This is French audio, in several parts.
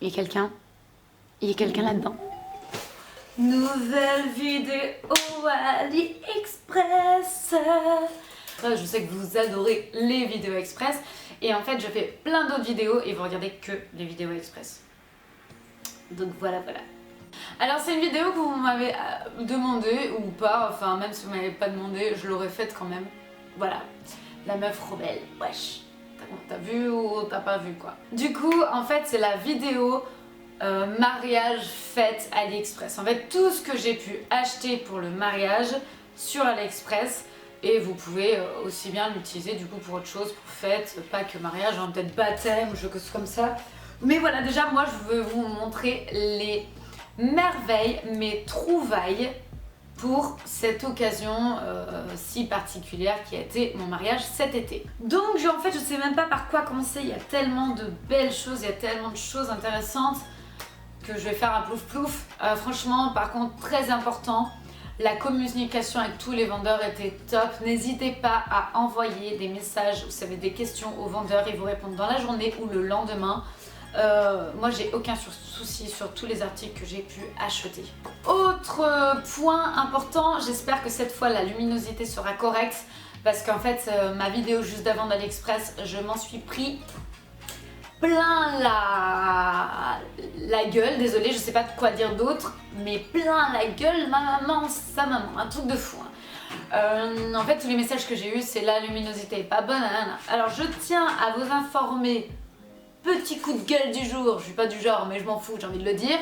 Il y a quelqu'un? Il y a quelqu'un là-dedans? Nouvelle vidéo AliExpress. Je sais que vous adorez les vidéos express et en fait je fais plein d'autres vidéos et vous regardez que les vidéos express. Donc voilà. Alors c'est une vidéo que vous m'avez demandé ou pas, enfin même si vous m'avez pas demandé, je l'aurais faite quand même. Voilà, la meuf rebelle, wesh. T'as vu ou t'as pas vu quoi. Du coup en fait c'est la vidéo mariage fête AliExpress. En fait tout ce que j'ai pu acheter pour le mariage sur AliExpress. Et vous pouvez aussi bien l'utiliser du coup pour autre chose, pour fête, pas que mariage, hein, peut-être baptême ou choses comme ça. Mais voilà, déjà moi je veux vous montrer les merveilles, mes trouvailles pour cette occasion si particulière qui a été mon mariage cet été. Donc en fait je sais même pas par quoi commencer, il y a tellement de belles choses, il y a tellement de choses intéressantes que je vais faire un plouf plouf. Franchement par contre très important, la communication avec tous les vendeurs était top. N'hésitez pas à envoyer des messages, vous savez, des questions aux vendeurs, ils vous répondent dans la journée ou le lendemain. Moi j'ai aucun souci sur tous les articles que j'ai pu acheter. Autre point important, j'espère que cette fois la luminosité sera correcte parce qu'en fait ma vidéo juste d'avant d'AliExpress, je m'en suis pris plein la gueule, désolée je sais pas de quoi dire d'autre, mais plein la gueule, ma maman, sa maman, un truc de fou. En fait tous les messages que j'ai eu c'est la luminosité est pas bonne, alors je tiens à vous informer. Petit coup de gueule du jour, je suis pas du genre mais je m'en fous, j'ai envie de le dire.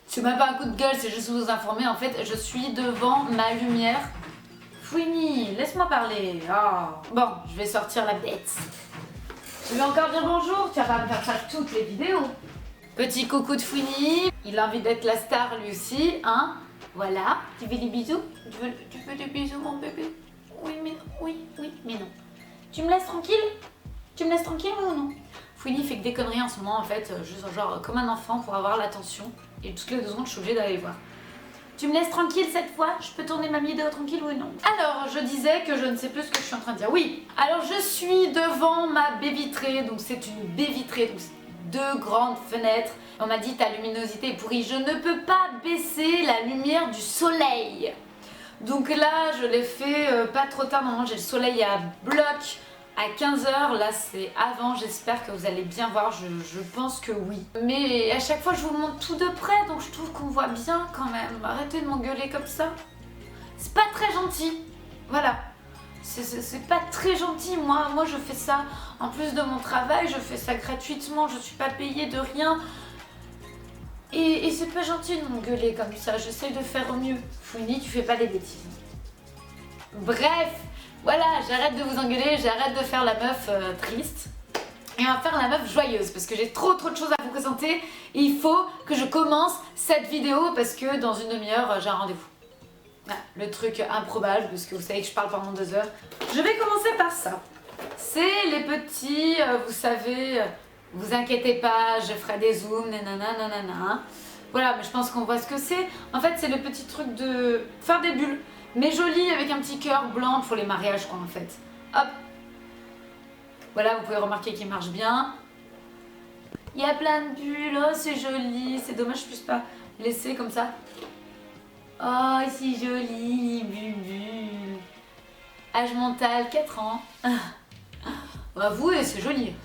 C'est même pas un coup de gueule, c'est juste vous informer. En fait, je suis devant ma lumière. Fouini, laisse-moi parler. Oh. Bon, je vais sortir la bête. Tu veux encore dire bonjour? Tu vas pas me faire ça toutes les vidéos. Petit coucou de Fouini. Il a envie d'être la star lui aussi, hein. Voilà. Tu veux des bisous? Tu veux des bisous, mon bébé? Oui, mais non. Tu me laisses tranquille? Tu me laisses tranquille ou non? Fouini fait que des conneries en ce moment en fait, juste genre comme un enfant pour avoir l'attention et toutes les 2 secondes je suis obligée d'aller voir. Tu me laisses tranquille cette fois? Je peux tourner ma vidéo tranquille ou non? Alors je disais que je ne sais plus ce que je suis en train de dire. Oui, alors je suis devant ma baie vitrée, donc c'est une baie vitrée, donc 2 grandes fenêtres. On m'a dit ta luminosité est pourrie, je ne peux pas baisser la lumière du soleil. Donc là je l'ai fait pas trop tard, normalement j'ai le soleil à bloc. À 15h, là c'est avant, j'espère que vous allez bien voir, je pense que oui. Mais à chaque fois je vous montre tout de près, donc je trouve qu'on voit bien quand même. Arrêtez de m'engueuler comme ça. C'est pas très gentil, voilà. C'est pas très gentil, moi je fais ça en plus de mon travail, je fais ça gratuitement, je suis pas payée de rien. Et c'est pas gentil de m'engueuler comme ça, j'essaie de faire au mieux. Fouini, tu fais pas des bêtises. Bref. Voilà, j'arrête de vous engueuler, j'arrête de faire la meuf triste. Et on va faire la meuf joyeuse parce que j'ai trop de choses à vous présenter. Et il faut que je commence cette vidéo parce que dans une demi-heure, j'ai un rendez-vous. Voilà, le truc improbable parce que vous savez que je parle pendant 2 heures. Je vais commencer par ça. C'est les petits, vous savez, vous inquiétez pas, je ferai des zooms, nanana. Voilà, mais je pense qu'on voit ce que c'est. En fait, c'est le petit truc de faire des bulles. Mais joli avec un petit cœur blanc pour les mariages quoi en fait. Hop. Voilà, vous pouvez remarquer qu'il marche bien. Il y a plein de bulles, oh c'est joli. C'est dommage que je puisse pas laisser comme ça. Oh c'est joli, bulles. Âge mental 4 ans. Avouez, c'est joli.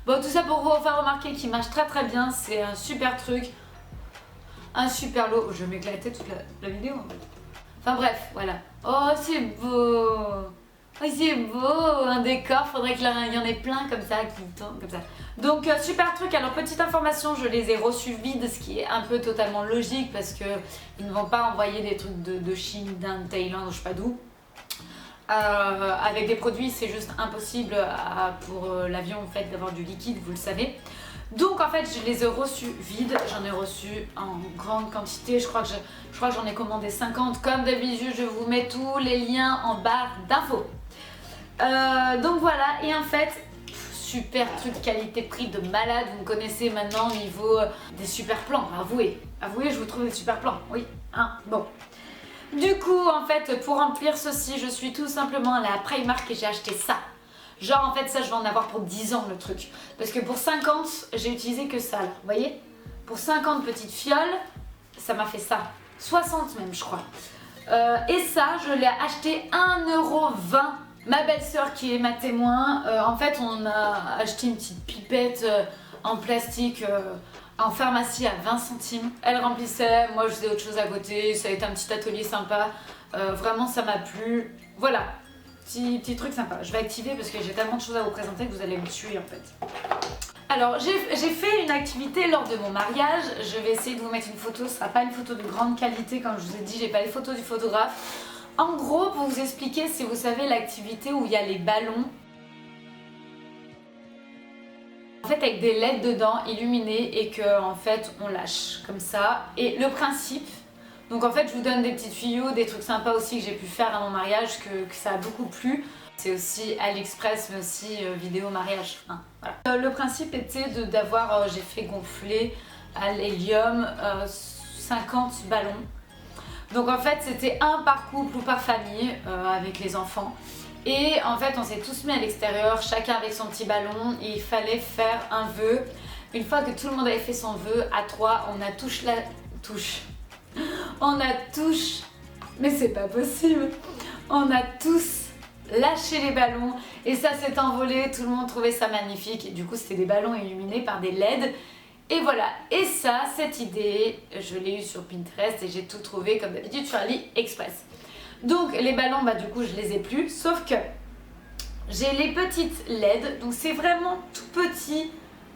Bon tout ça pour vous faire remarquer qu'il marche très bien. C'est un super truc. Un super lot. Je vais m'éclater toute la vidéo en fait. Enfin bref, voilà. Oh c'est beau. Oh c'est beau. Un décor, faudrait qu'il y en ait plein comme ça qui tournent comme ça. Donc super truc, alors petite information, je les ai reçus vides, ce qui est un peu totalement logique parce que ils ne vont pas envoyer des trucs de Chine, d'Inde, Thaïlande, je sais pas d'où. Avec des produits c'est juste impossible pour l'avion en fait d'avoir du liquide, vous le savez. Donc en fait je les ai reçus vides, j'en ai reçu en grande quantité, je crois que j'en ai commandé 50. Comme d'habitude je vous mets tous les liens en barre d'infos. Donc voilà, et en fait super truc qualité-prix de malade, vous me connaissez maintenant au niveau des super plans, avouez, je vous trouve des super plans, oui, hein, bon. Du coup en fait pour remplir ceci je suis tout simplement à la Primark et j'ai acheté ça. Genre en fait ça je vais en avoir pour 10 ans le truc. Parce que pour 50 j'ai utilisé que ça là, vous voyez? pour 50 petites fioles, ça m'a fait ça. 60 même, je crois. Et ça, je l'ai acheté 1,20 €. Ma belle-sœur qui est ma témoin, en fait, on a acheté une petite pipette en plastique en pharmacie à 20 centimes. Elle remplissait, moi je faisais autre chose à côté, ça a été un petit atelier sympa. Vraiment, ça m'a plu. Voilà, petit truc sympa. Je vais activer parce que j'ai tellement de choses à vous présenter que vous allez me tuer en fait. Alors, j'ai fait une activité lors de mon mariage. Je vais essayer de vous mettre une photo. Ce sera pas une photo de grande qualité, comme je vous ai dit, j'ai pas les photos du photographe. En gros, pour vous expliquer, si vous savez l'activité où il y a les ballons, en fait avec des LED dedans illuminés et que en fait on lâche comme ça. Et le principe, donc en fait je vous donne des petites tuyaux, des trucs sympas aussi que j'ai pu faire à mon mariage, que ça a beaucoup plu. C'est aussi AliExpress mais aussi vidéo mariage. Hein, voilà. Le principe était d'avoir, j'ai fait gonfler à l'hélium 50 ballons. Donc en fait c'était un par couple ou par famille avec les enfants. Et en fait on s'est tous mis à l'extérieur, chacun avec son petit ballon et il fallait faire un vœu. Une fois que tout le monde avait fait son vœu, à 3, on a mais c'est pas possible. On a tous lâché les ballons et ça s'est envolé, tout le monde trouvait ça magnifique. Et du coup c'était des ballons illuminés par des LED. Et voilà, et ça, cette idée, je l'ai eue sur Pinterest et j'ai tout trouvé comme d'habitude sur AliExpress. Donc les ballons, bah du coup je les ai plus, sauf que j'ai les petites LED, donc c'est vraiment tout petit.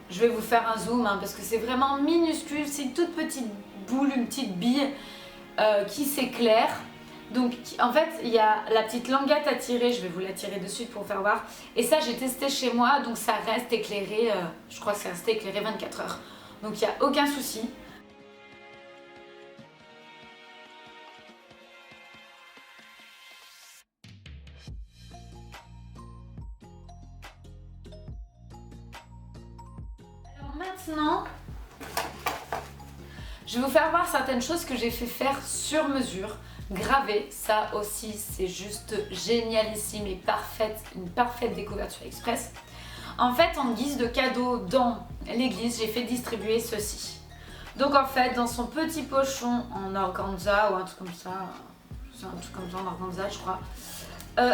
Je vais vous faire un zoom parce que c'est vraiment minuscule, c'est une toute petite boule, une petite bille qui s'éclaire. Donc en fait il y a la petite languette à tirer, je vais vous la tirer de suite pour vous faire voir. Et ça j'ai testé chez moi, donc ça reste éclairé, je crois que c'est resté éclairé 24 heures. Donc il n'y a aucun souci. Alors maintenant, je vais vous faire voir certaines choses que j'ai fait faire sur mesure, gravées. Ça aussi c'est juste génialissime et une parfaite découverte sur Express. En fait, en guise de cadeau dans l'église, j'ai fait distribuer ceci. Donc en fait, dans son petit pochon en organza ou un truc comme ça, c'est un truc comme ça en organza je crois,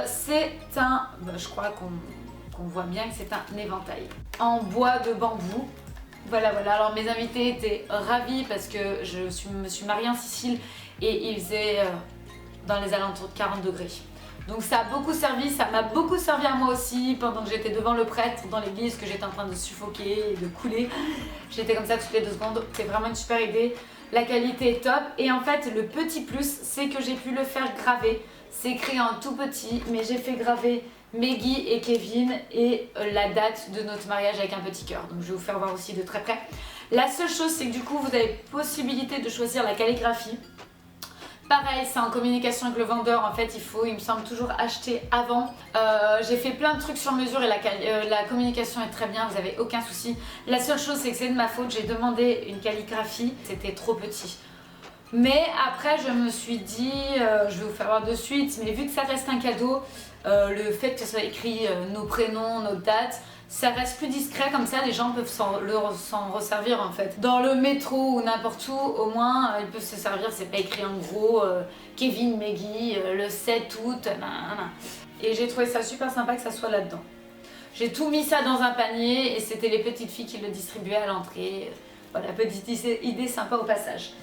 c'est un, je crois qu'on voit bien que c'est un éventail en bois de bambou. Voilà, alors mes invités étaient ravis parce que me suis mariée en Sicile et il faisait dans les alentours de 40 degrés. Donc ça a beaucoup servi, ça m'a beaucoup servi à moi aussi pendant que j'étais devant le prêtre dans l'église, que j'étais en train de suffoquer et de couler. J'étais comme ça toutes les 2 secondes, c'est vraiment une super idée. La qualité est top et en fait le petit plus c'est que j'ai pu le faire graver. C'est écrit en tout petit mais j'ai fait graver Meggy et Kevin et la date de notre mariage avec un petit cœur. Donc je vais vous faire voir aussi de très près. La seule chose c'est que du coup vous avez possibilité de choisir la calligraphie. Pareil, c'est en communication avec le vendeur, en fait il faut, il me semble, toujours acheter avant. J'ai fait plein de trucs sur mesure et la communication est très bien, vous n'avez aucun souci. La seule chose c'est que c'est de ma faute, j'ai demandé une calligraphie, c'était trop petit. Mais après je me suis dit, je vais vous faire voir de suite, mais vu que ça reste un cadeau, le fait que ce soit écrit nos prénoms, nos dates, ça reste plus discret, comme ça les gens peuvent s'en resservir en fait. Dans le métro ou n'importe où, au moins ils peuvent se servir, c'est pas écrit en gros Kevin, Meggy, le 7 août, nanana. Et j'ai trouvé ça super sympa que ça soit là-dedans. J'ai tout mis ça dans un panier et c'était les petites filles qui le distribuaient à l'entrée. Voilà, petite idée sympa au passage.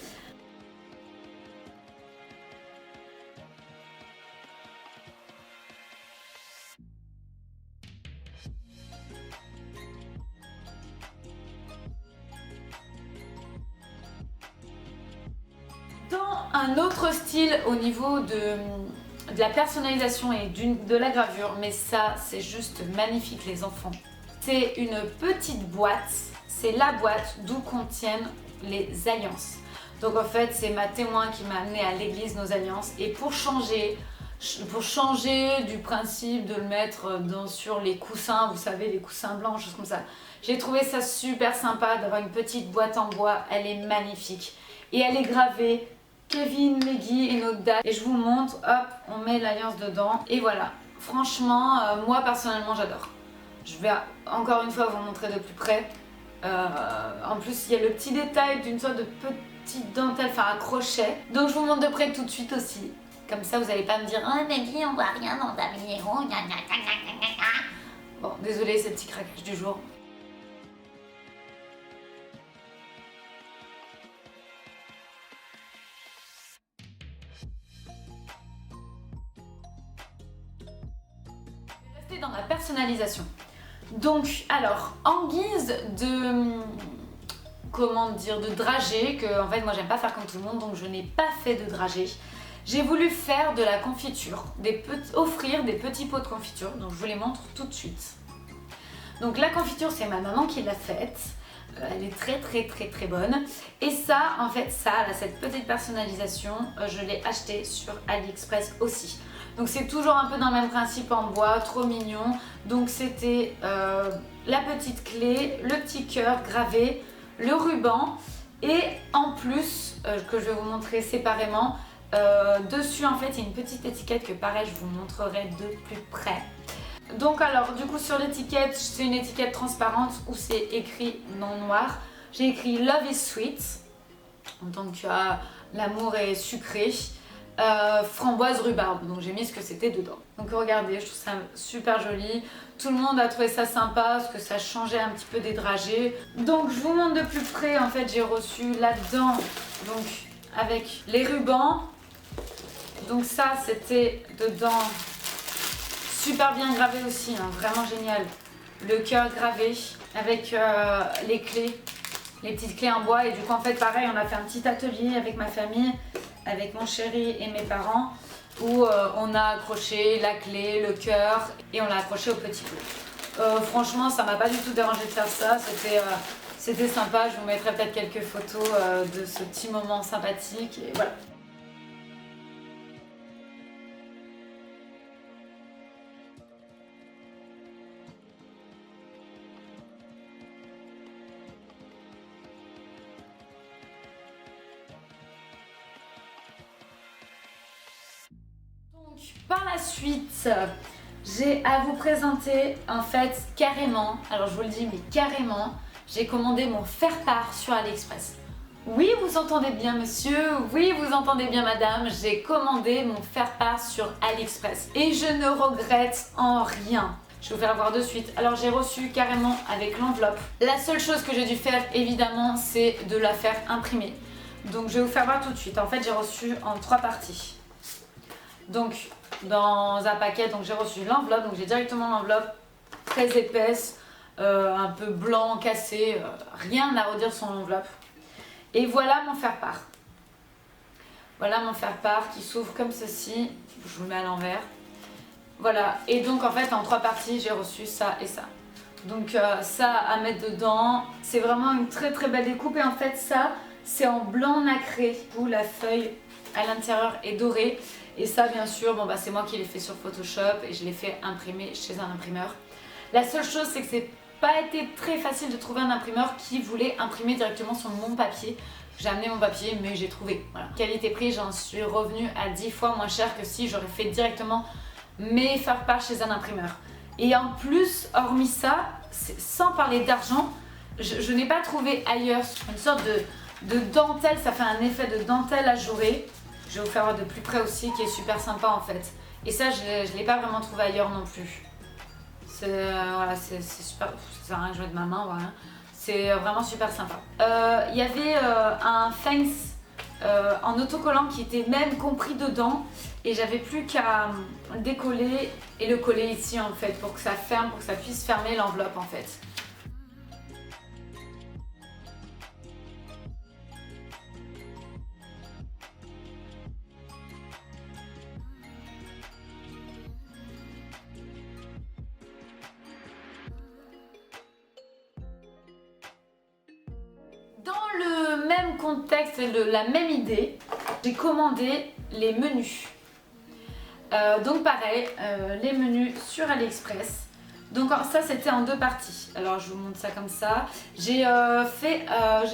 Dans un autre style au niveau de la personnalisation et de la gravure, mais ça c'est juste magnifique les enfants. C'est une petite boîte, c'est la boîte d'où contiennent les alliances. Donc en fait c'est ma témoin qui m'a amené à l'église nos alliances et pour changer du principe de le mettre sur les coussins, vous savez les coussins blancs, choses comme ça. J'ai trouvé ça super sympa d'avoir une petite boîte en bois, elle est magnifique. Et elle est gravée Kevin, Meggy et notre date. Et je vous montre, hop, on met l'alliance dedans. Et voilà, franchement, moi personnellement j'adore. Je vais encore une fois vous montrer de plus près. En plus, il y a le petit détail d'une sorte de petite dentelle, enfin un crochet. Donc je vous montre de près tout de suite aussi. Comme ça, vous n'allez pas me dire « Oh Maggie, on voit rien dans ta vidéo. » Bon, désolé, c'est le petit craquage du jour. Je vais rester dans la personnalisation. Donc, alors, en guise de... comment dire, de dragée, que en fait moi j'aime pas faire comme tout le monde, donc je n'ai pas fait de dragée. J'ai voulu faire de la confiture, offrir des petits pots de confiture, donc je vous les montre tout de suite. Donc la confiture, c'est ma maman qui l'a faite, elle est très bonne. Et ça, en fait, ça, là, cette petite personnalisation, je l'ai acheté sur AliExpress aussi. Donc c'est toujours un peu dans le même principe en bois, trop mignon. Donc c'était la petite clé, le petit cœur gravé, le ruban et en plus, que je vais vous montrer séparément, dessus en fait il y a une petite étiquette que pareil je vous montrerai de plus près. Donc alors du coup sur l'étiquette, c'est une étiquette transparente où c'est écrit non noir. J'ai écrit Love is sweet, donc l'amour est sucré, framboise rhubarbe, donc j'ai mis ce que c'était dedans. Donc regardez, je trouve ça super joli. Tout le monde a trouvé ça sympa parce que ça changeait un petit peu des dragées. Donc je vous montre de plus près, en fait j'ai reçu là-dedans, donc avec les rubans. Donc ça c'était dedans, super bien gravé aussi, hein, vraiment génial. Le cœur gravé avec les clés, les petites clés en bois. Et du coup en fait pareil, on a fait un petit atelier avec ma famille, avec mon chéri et mes parents, où on a accroché la clé, le cœur et on l'a accroché au petit pot. Franchement ça m'a pas du tout dérangé de faire ça, c'était sympa. Je vous mettrai peut-être quelques photos de ce petit moment sympathique et voilà. Par la suite, j'ai à vous présenter en fait carrément, alors je vous le dis mais carrément, j'ai commandé mon faire-part sur AliExpress. Oui, vous entendez bien monsieur, oui, vous entendez bien madame, j'ai commandé mon faire-part sur AliExpress et je ne regrette en rien. Je vais vous faire voir de suite. Alors j'ai reçu carrément avec l'enveloppe. La seule chose que j'ai dû faire évidemment, c'est de la faire imprimer. Donc je vais vous faire voir tout de suite. En fait j'ai reçu en 3 parties. Donc dans un paquet, donc j'ai reçu l'enveloppe, donc j'ai directement l'enveloppe très épaisse, un peu blanc, cassé, rien à redire sur l'enveloppe. Et voilà mon faire-part. Voilà mon faire-part qui s'ouvre comme ceci, je vous le mets à l'envers. Voilà, et donc en fait en 3 parties j'ai reçu ça et ça. Donc ça à mettre dedans, c'est vraiment une très belle découpe et en fait ça c'est en blanc nacré, où la feuille à l'intérieur est dorée. Et ça bien sûr, bon, bah, c'est moi qui l'ai fait sur Photoshop et je l'ai fait imprimer chez un imprimeur. La seule chose c'est que c'est pas été très facile de trouver un imprimeur qui voulait imprimer directement sur mon papier. J'ai amené mon papier mais j'ai trouvé. Voilà. Qualité-prix, j'en suis revenue à 10 fois moins cher que si j'aurais fait directement mes faire-part chez un imprimeur. Et en plus, hormis ça, sans parler d'argent, je n'ai pas trouvé ailleurs une sorte de dentelle, ça fait un effet de dentelle ajourée. Je vais vous faire voir de plus près aussi, qui est super sympa en fait. Et ça, je ne l'ai pas vraiment trouvé ailleurs non plus. Voilà, c'est super, ça sert à rien que je mette ma main, voilà. C'est vraiment super sympa. Il y avait un Thanks en autocollant qui était même compris dedans. Et j'avais plus qu'à décoller et le coller ici en fait, pour que ça ferme, pour que ça puisse fermer l'enveloppe en fait. Dans le même contexte et la même idée, j'ai commandé les menus. Donc pareil, les menus sur AliExpress. Donc ça c'était en 2 parties. Alors je vous montre ça comme ça. J'ai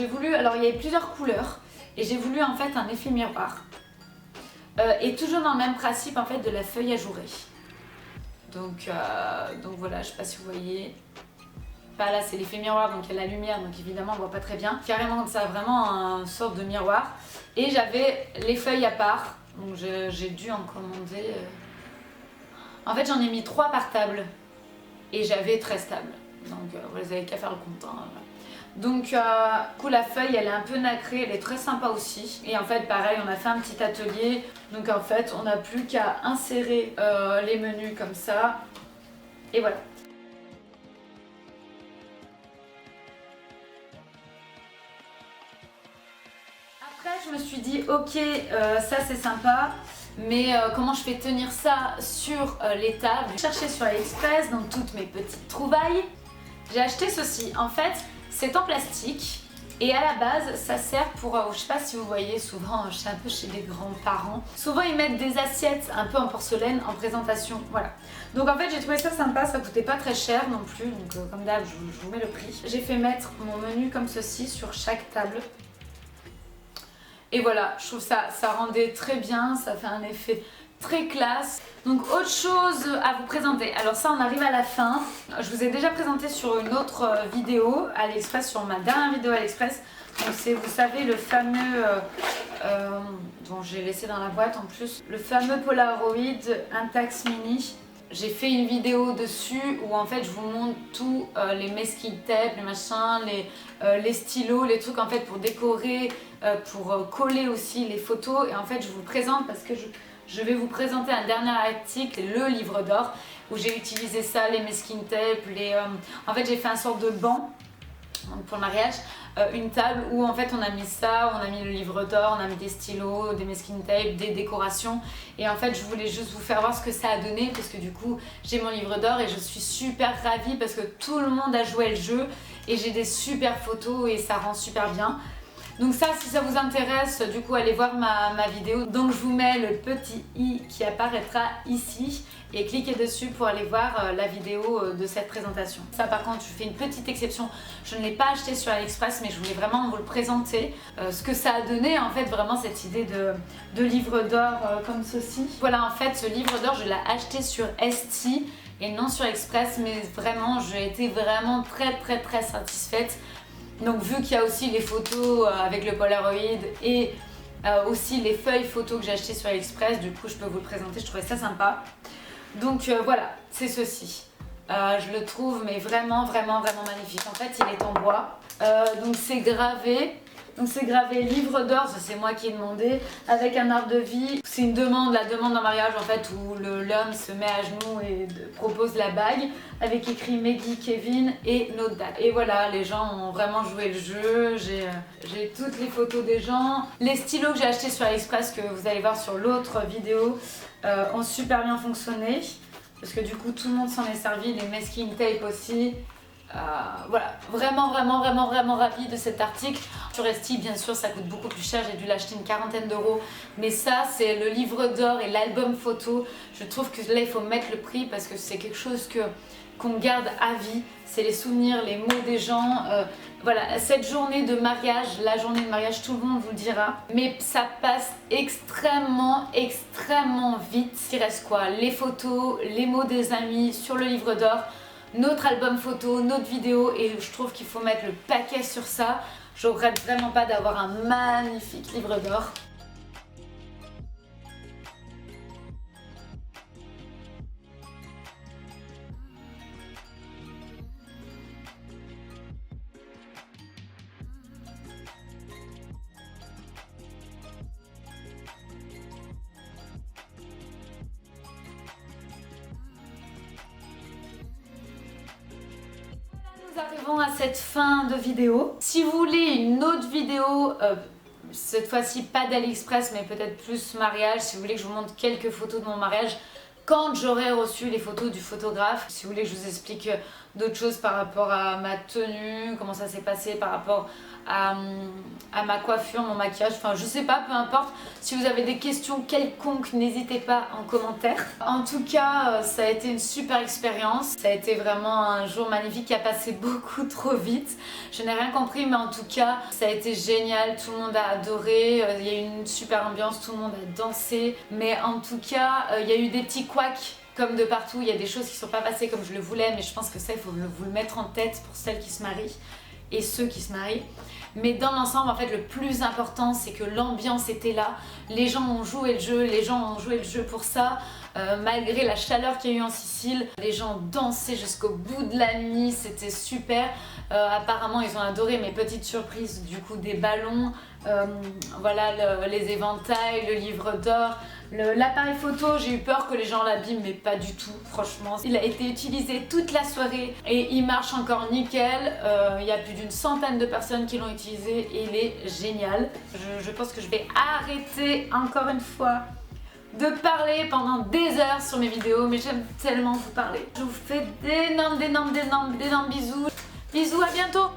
voulu, alors il y avait plusieurs couleurs et j'ai voulu en fait un effet miroir. Et toujours dans le même principe en fait de la feuille ajourée. Donc voilà, je sais pas si vous voyez. pas là, c'est l'effet miroir, donc il y a la lumière, donc évidemment on voit pas très bien. Carrément comme ça, vraiment une sorte de miroir. Et j'avais les feuilles à part, donc j'ai dû en commander... En fait j'en ai mis 3 par table, et j'avais 13 tables. Donc vous avez qu'à faire le compte. Hein. Donc du coup la feuille elle est un peu nacrée, elle est très sympa aussi. Et en fait pareil on a fait un petit atelier. Donc en fait on n'a plus qu'à insérer les menus comme ça. Et voilà. Après je me suis dit ok ça c'est sympa. Mais comment je fais tenir ça sur les tables? J'ai cherché sur AliExpress dans toutes mes petites trouvailles. J'ai acheté ceci. En fait c'est en plastique. Et à la base, ça sert pour, je sais pas si vous voyez souvent, je suis un peu chez les grands-parents, souvent ils mettent des assiettes un peu en porcelaine en présentation, voilà. Donc en fait j'ai trouvé ça sympa, ça coûtait pas très cher non plus, donc comme d'hab je vous mets le prix. J'ai fait mettre mon menu comme ceci sur chaque table. Et voilà, je trouve ça rendait très bien, ça fait un effet très classe. Donc autre chose à vous présenter, alors ça on arrive à la fin. Je vous ai déjà présenté sur une autre vidéo AliExpress, sur ma dernière vidéo AliExpress. Donc c'est, vous savez, le fameux, dont j'ai laissé dans la boîte en plus, le fameux Polaroid Intax Mini. J'ai fait une vidéo dessus où en fait je vous montre tous les masking tape, les machins, les stylos, les trucs en fait pour décorer, pour coller aussi les photos. Et en fait je vous présente parce que je vais vous présenter un dernier article, le livre d'or, où j'ai utilisé ça, les masking tape, en fait j'ai fait un sorte de banc pour le mariage, une table où en fait on a mis ça, on a mis le livre d'or, on a mis des stylos, des masking tape, des décorations. Et en fait je voulais juste vous faire voir ce que ça a donné, parce que du coup j'ai mon livre d'or et je suis super ravie parce que tout le monde a joué le jeu et j'ai des super photos et ça rend super bien. Donc ça, si ça vous intéresse, du coup allez voir ma vidéo. Donc je vous mets le petit i qui apparaîtra ici et cliquez dessus pour aller voir la vidéo de cette présentation. Ça par contre, je fais une petite exception, je ne l'ai pas acheté sur AliExpress mais je voulais vraiment vous le présenter. Ce que ça a donné en fait, vraiment cette idée de livre d'or comme ceci. Voilà, en fait ce livre d'or je l'ai acheté sur Etsy et non sur Express, mais vraiment j'ai été vraiment très satisfaite. Donc vu qu'il y a aussi les photos avec le Polaroid et aussi les feuilles photos que j'ai achetées sur AliExpress, du coup je peux vous le présenter, je trouvais ça sympa. Donc voilà, c'est ceci. Je le trouve mais vraiment magnifique. En fait il est en bois, donc c'est gravé. Donc c'est gravé livre d'or, ça c'est moi qui ai demandé, avec un arbre de vie. C'est une demande, la demande en mariage en fait, où l'homme se met à genoux et propose la bague, avec écrit Maggie, Kevin et notre date. Et voilà, les gens ont vraiment joué le jeu, j'ai toutes les photos des gens. Les stylos que j'ai achetés sur AliExpress, que vous allez voir sur l'autre vidéo, ont super bien fonctionné. Parce que du coup tout le monde s'en est servi, les masking tape aussi. Voilà, vraiment ravie de cet article. Sur Etsy, bien sûr, ça coûte beaucoup plus cher, j'ai dû l'acheter une 40aine d'euros. Mais ça, c'est le livre d'or et l'album photo. Je trouve que là, il faut mettre le prix parce que c'est quelque chose qu'on garde à vie. C'est les souvenirs, les mots des gens. Voilà, cette journée de mariage, la journée de mariage, tout le monde vous le dira. Mais ça passe extrêmement vite. Il reste quoi? Les photos, les mots des amis sur le livre d'or, notre album photo, notre vidéo, et je trouve qu'il faut mettre le paquet sur ça. Je regrette vraiment pas d'avoir un magnifique livre d'or. Nous arrivons à cette fin de vidéo. Si vous voulez une autre vidéo, cette fois-ci pas d'AliExpress mais peut-être plus mariage, si vous voulez que je vous montre quelques photos de mon mariage quand j'aurai reçu les photos du photographe, si vous voulez que je vous explique d'autres choses par rapport à ma tenue, comment ça s'est passé, par rapport à ma coiffure, mon maquillage, enfin je sais pas, peu importe. Si vous avez des questions quelconques, n'hésitez pas en commentaire. En tout cas, ça a été une super expérience. Ça a été vraiment un jour magnifique qui a passé beaucoup trop vite. Je n'ai rien compris, mais en tout cas, ça a été génial. Tout le monde a adoré. Il y a eu une super ambiance, tout le monde a dansé. Mais en tout cas, il y a eu des petits couacs Comme de partout, il y a des choses qui sont pas passées comme je le voulais, mais je pense que ça, il faut vous le mettre en tête pour celles qui se marient et ceux qui se marient. Mais dans l'ensemble, en fait, le plus important, c'est que l'ambiance était là. Les gens ont joué le jeu, les gens ont joué le jeu pour ça. Malgré la chaleur qu'il y a eu en Sicile, les gens dansaient jusqu'au bout de la nuit, c'était super. Apparemment, ils ont adoré mes petites surprises, du coup, des ballons, voilà, les éventails, le livre d'or. L'appareil photo, j'ai eu peur que les gens l'abîment, mais pas du tout, franchement. Il a été utilisé toute la soirée et il marche encore nickel. Il y a plus d'une centaine de personnes qui l'ont utilisé et il est génial. Je pense que je vais arrêter encore une fois de parler pendant des heures sur mes vidéos, mais j'aime tellement vous parler. Je vous fais d'énormes bisous. Bisous, à bientôt!